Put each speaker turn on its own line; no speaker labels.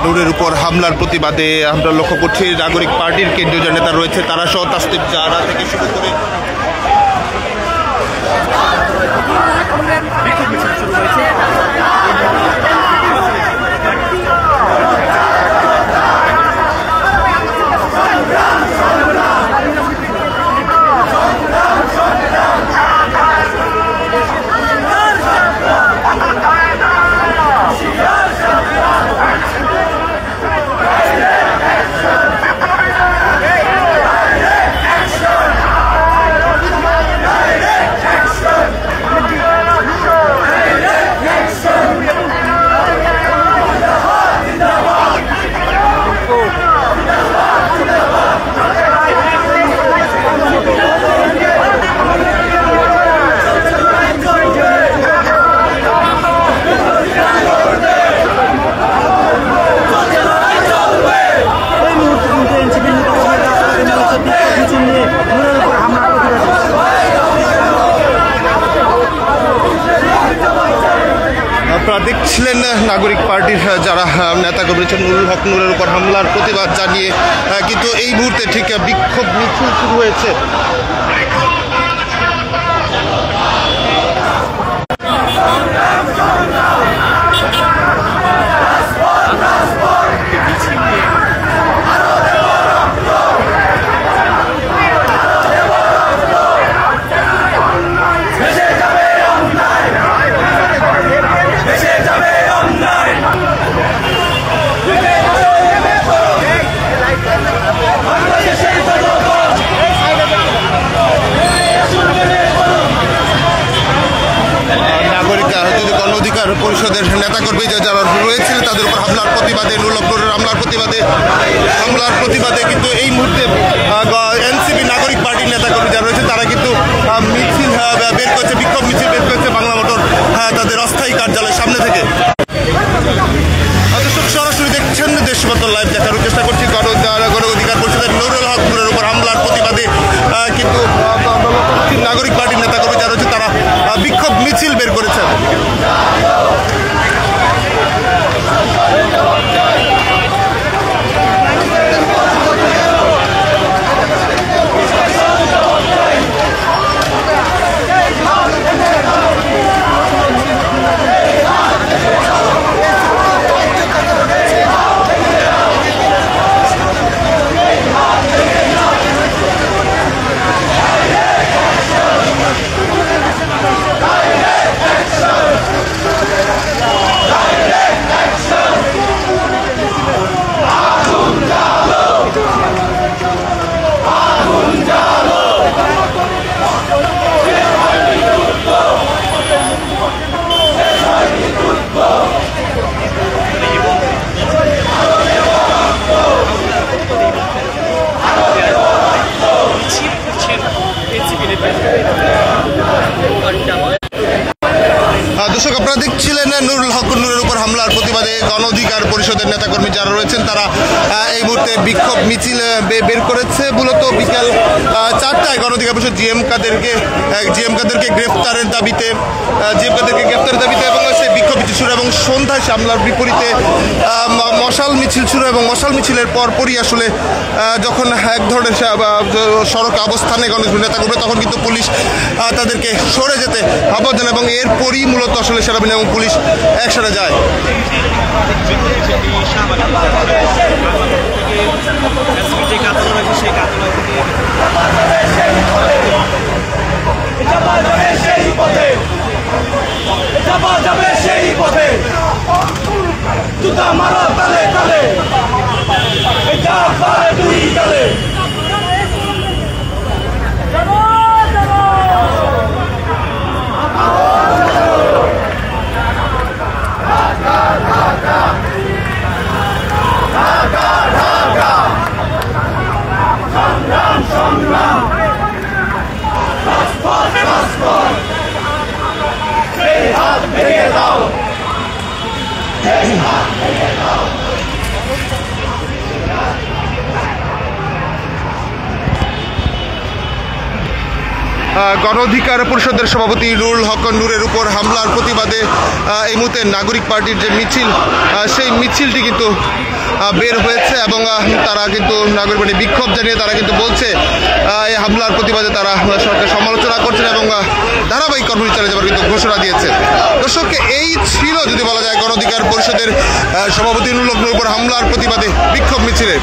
নূরের উপর হামলার প্রতিবাদে আমরা লক্ষ্য করছি নাগরিক পার্টির কেন্দ্রীয় যে নেতা রয়েছে তারা সহ তাসনিম জাহরা থেকে শুরু করে দেখছিলেন নাগরিক পার্টির যারা নেতাকর্মী রয়েছেন নুরুল হক নূরের উপর হামলার প্রতিবাদ জানিয়ে কিন্তু এই মুহূর্তে ঠিক বিক্ষোভ মিছিল শুরু হয়েছে। পরিষদের নেতাকর্মী যারা রয়েছেন তাদের উপর হামলার প্রতিবাদে নুরুল হক নূরের হামলার প্রতিবাদে কিন্তু এই মুহূর্তে এনসিপি নাগরিক পার্টির নেতাকর্মী যারা রয়েছে তারা কিন্তু মিছিল বের করছে, বিক্ষোভ মিছিল বের করছে বাংলা মোটর তাদের অস্থায়ী কার্যালয়ের সামনে থেকে। সরাসরি দেখছেন দেশবন্ধন লাইভ, দেখানোর চেষ্টা করছি গণ অধিকার পরিষদের নুরুল হক নূরের উপর হামলার প্রতিবাদে কিন্তু নাগরিক পার্টির নেতাকর্মী যারা রয়েছে তারা বিক্ষোভ মিছিল বের করেছেন। দর্শক, আপনারা দেখছিলেন নুরুল হক নূরের উপর হামলার প্রতিবাদে গণ অধিকার পরিষদের নেতাকর্মী যারা রয়েছেন তারা এই মুহূর্তে বিক্ষোভ মিছিল বের করেছে। মূলত বিকাল 4টায় গণ অধিকার পরিষদ জিএম কাদেরকে গ্রেফতারের দাবিতে এবং সেই বিক্ষোভ মিছিল শুরু এবং সন্ধ্যায় হামলার বিপরীতে মশাল মিছিল শুরু এবং মশাল মিছিলের পরপরই আসলে যখন এক ধরনের সড়ক অবস্থানে গণ নেতাকর্মী তখন কিন্তু পুলিশ তাদেরকে সরে যেতে আহ্বান জানায় এবং এরপরই মূলত আসলে সেনাবাহিনী এবং পুলিশ একসাথে যায়। গণ অধিকার পরিষদের সভাপতি নুরুল হক নূরের উপর হামলার প্রতিবাদে এই মুহূর্তে নাগরিক পার্টির যে মিছিল সেই মিছিলটি কিন্তু বের হয়েছে এবং তারা কিন্তু নাগরিক পার্টি বিক্ষোভ জানিয়ে তারা কিন্তু বলছে এই হামলার প্রতিবাদে তারা সরকার সমালোচনা করছেন এবং ধারাবাহিক কর্মসূচি চালিয়ে যাওয়ার কিন্তু ঘোষণা দিয়েছে। দর্শক, এই ছিল যদি বলা যায় গণ অধিকার পরিষদের সভাপতি নুরুল হক নূরের উপর হামলার প্রতিবাদে বিক্ষোভ মিছিলের।